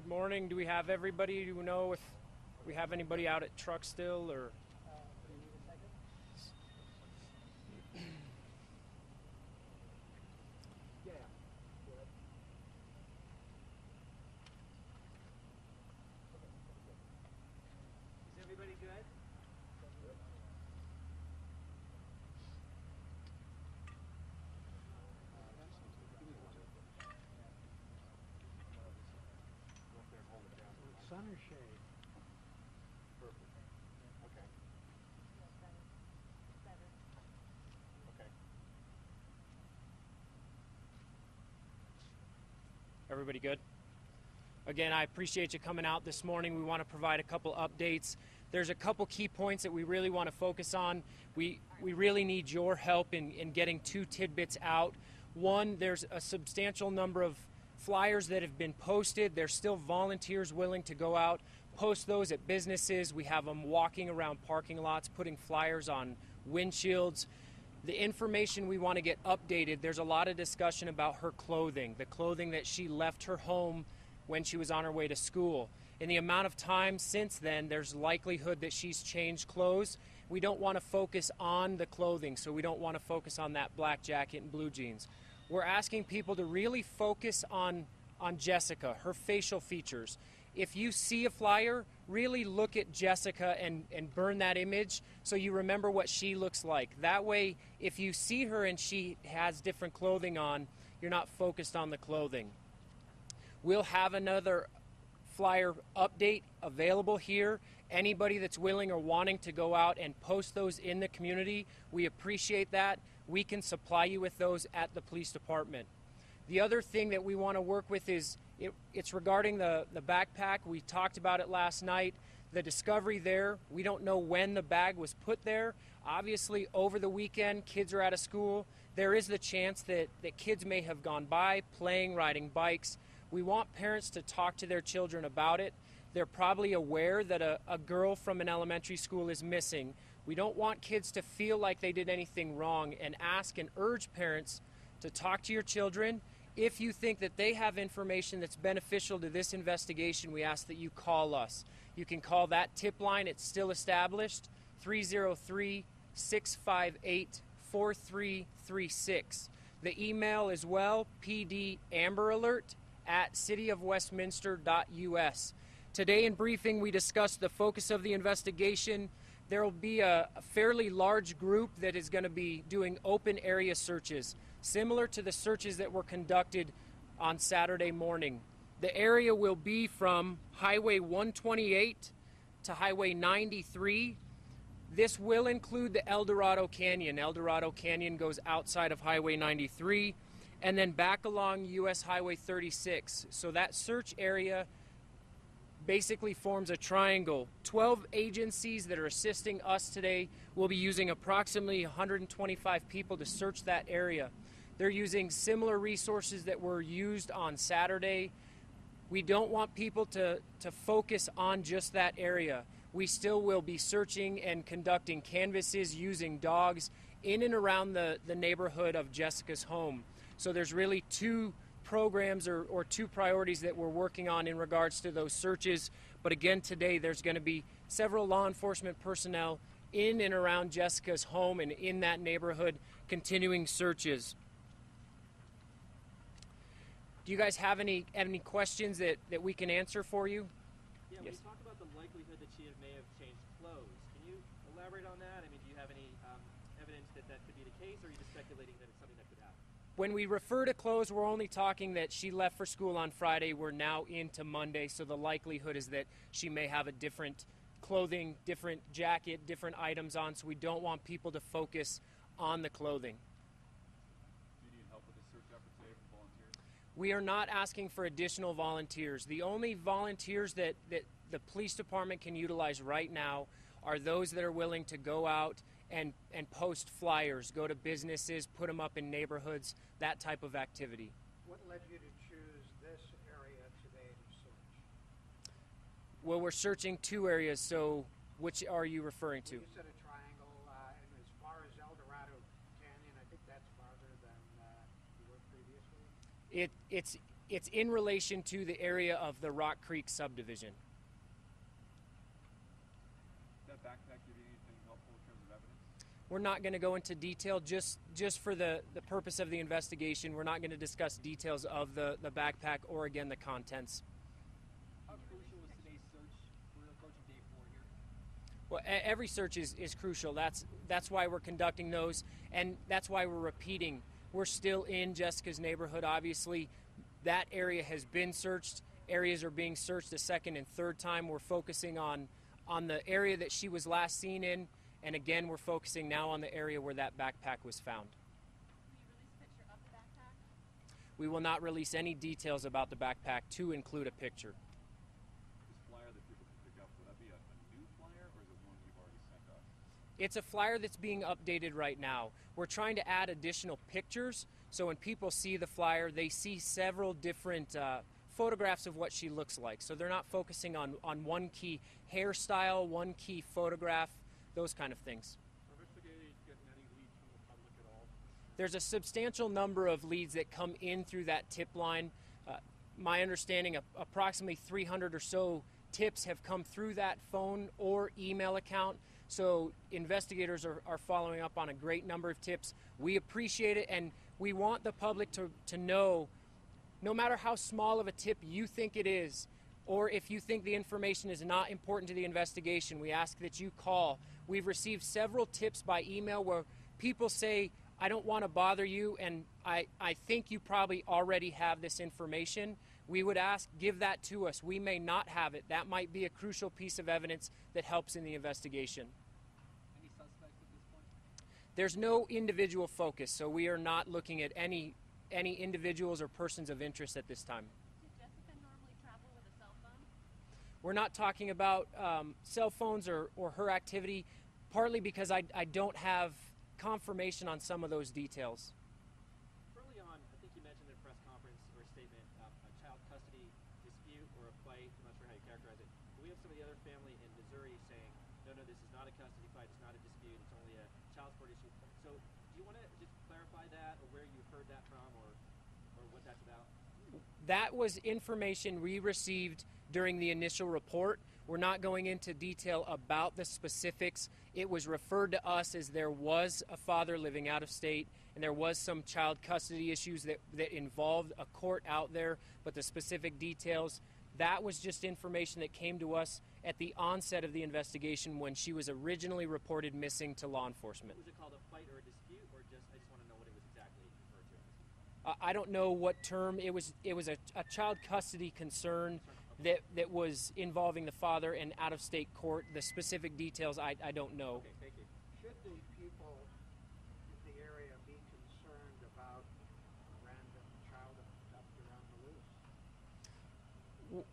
morning. Do we have everybody? Do we know if we have anybody out at truck still, or? Is everybody good? Sun or shade? Perfect. Okay. Okay. Everybody good? Again, I appreciate you coming out this morning. We want to provide a couple updates. There's a couple key points that we really want to focus on. We really need your help in getting two tidbits out. One, there's a substantial number of flyers that have been posted. There's still volunteers willing to go out, post those at businesses. We have them walking around parking lots, putting flyers on windshields. The information we want to get updated, there's a lot of discussion about her clothing, the clothing that she left her home when she was on her way to school. In the amount of time since then, there's likelihood that she's changed clothes. We don't want to focus on the clothing, so we don't want to focus on that black jacket and blue jeans. We're asking people to really focus on Jessica, her facial features. If you see a flyer, really look at Jessica and burn that image so you remember what she looks like. That way, if you see her and she has different clothing on, you're not focused on the clothing. We'll have another flyer update available here. Anybody that's willing or wanting to go out and post those in the community, we appreciate that. We can supply you with those at the police department. The other thing that we want to work with is it's regarding the backpack. We talked about it last night. The discovery there, we don't know when the bag was put there. Obviously, over the weekend, kids are out of school. There is the chance that kids may have gone by playing, riding bikes. We want parents to talk to their children about it. They're probably aware that a girl from an elementary school is missing. We don't want kids to feel like they did anything wrong, and ask and urge parents to talk to your children. If you think that they have information that's beneficial to this investigation, we ask that you call us. You can call that tip line. It's still established, 303-658-4336. The email as well, pdamberalert@cityofwestminster.us. Today in briefing, we discussed the focus of the investigation. There will be a fairly large group that is going to be doing open area searches, similar to the searches that were conducted on Saturday morning. The area will be from Highway 128 to Highway 93. This will include the El Dorado Canyon. El Dorado Canyon goes outside of Highway 93 and then back along US Highway 36. So that search area basically forms a triangle. 12 agencies that are assisting us today will be using approximately 125 people to search that area. They're using similar resources that were used on Saturday. We don't want people to focus on just that area. We still will be searching and conducting canvasses using dogs in and around the neighborhood of Jessica's home. So there's really two programs or two priorities that we're working on in regards to those searches. But again, today there's going to be several law enforcement personnel in and around Jessica's home and in that neighborhood continuing searches. Do you guys have any questions that we can answer for you? Yeah, Yes. we talked about the likelihood that she may have changed clothes. Can you elaborate on that? I mean, do you have any evidence that could be the case, or are you just speculating that it's something that could happen? When we refer to clothes, we're only talking that she left for school on Friday. We're now into Monday, so the likelihood is that she may have a different clothing, different jacket, different items on, so we don't want people to focus on the clothing. Do you need help with the search effort today from volunteers? We are not asking for additional volunteers. The only volunteers that the police department can utilize right now are those that are willing to go out and post flyers, go to businesses, put them up in neighborhoods, that type of activity. What led you to choose this area today to search? Well, we're searching two areas, so which are you referring to? You said a triangle, and as far as El Dorado Canyon, I think that's farther than you were previously. It's It's in relation to the area of the Rock Creek subdivision. Did that backpack give you anything helpful in terms of evidence? We're not going to go into detail just for the purpose of the investigation. We're not going to discuss details of the backpack or, again, the contents. How crucial is today's search? We're approaching day 4 here. Well, every search is crucial. That's why we're conducting those, and that's why we're repeating. We're still in Jessica's neighborhood, obviously. That area has been searched. Areas are being searched a second and third time. We're focusing on the area that she was last seen in, and again, we're focusing now on the area where that backpack was found. Will you release a picture of the backpack? We will not release any details about the backpack to include a picture. This flyer that people can pick up, would that be a new flyer, or is it one you've already sent us? It's a flyer that's being updated right now. We're trying to add additional pictures, so when people see the flyer, they see several different photographs of what she looks like. So they're not focusing on one key hairstyle, one key photograph, those kind of things. Are investigators getting any leads from the public at all? There's a substantial number of leads that come in through that tip line. My understanding, approximately 300 or so tips have come through that phone or email account. So investigators are following up on a great number of tips. We appreciate it, and we want the public to know, no matter how small of a tip you think it is, or if you think the information is not important to the investigation, we ask that you call. We've received several tips by email where people say, I don't want to bother you, and I think you probably already have this information. We would ask, give that to us. We may not have it. That might be a crucial piece of evidence that helps in the investigation. Any suspects at this point? There's no individual focus, so we are not looking at any individuals or persons of interest at this time. Did Jessica normally travel with a cell phone? We're not talking about cell phones or her activity, partly because I don't have confirmation on some of those details. Early on, I think you mentioned in a press conference or statement a child custody dispute or a fight. I'm not sure how you characterize it. But we have some of the other family in Missouri saying, no, this is not a custody fight. It's not a dispute. It's only a child support issue. So do you want to just clarify that, or where you heard that from, or what that's about? That was information we received during the initial report. We're not going into detail about the specifics. It was referred to us as there was a father living out of state, and there was some child custody issues that involved a court out there, but the specific details, that was just information that came to us at the onset of the investigation when she was originally reported missing to law enforcement. Was it called a fight or a dispute, or just, I just want to know what it was exactly referred to? I don't know what term. It was a child custody concern that was involving the father in out-of-state court. The specific details, I don't know. Okay, thank you. Should the people in the area be concerned about a random child abducted on the loose?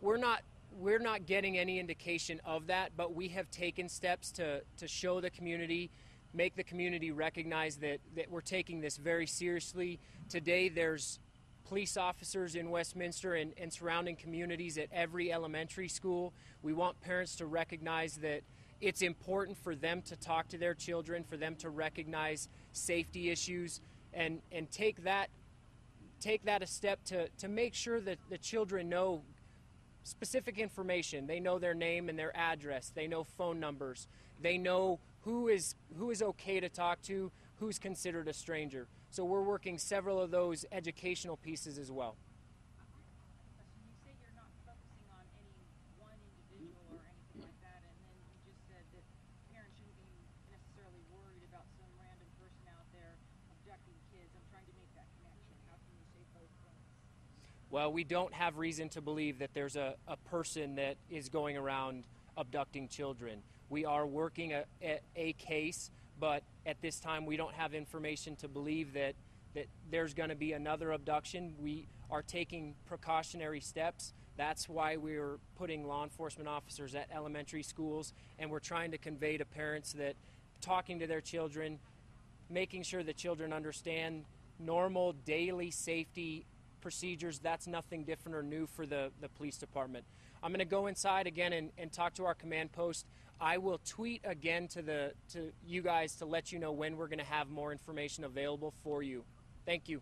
We're not getting any indication of that, but we have taken steps to show the community, make the community recognize that we're taking this very seriously. Today there's police officers in Westminster and surrounding communities at every elementary school. We want parents to recognize that it's important for them to talk to their children, for them to recognize safety issues, and take that a step to make sure that the children know specific information. They know their name and their address. They know phone numbers. They know who is okay to talk to, who's considered a stranger. So we're working several of those educational pieces as well. You say you're not focusing on any one individual or anything like that, and then you just said that parents shouldn't be necessarily worried about some random person out there abducting kids. I'm trying to make that connection. How can you say both things? Well, we don't have reason to believe that there's a person that is going around abducting children. We are working a case, but at this time we don't have information to believe that there's going to be another abduction. We are taking precautionary steps. That's why we're putting law enforcement officers at elementary schools, and we're trying to convey to parents that talking to their children, making sure the children understand normal daily safety procedures, that's nothing different or new for the police department. I'm going to go inside again and talk to our command post. I will tweet again to you guys to let you know when we're going to have more information available for you. Thank you.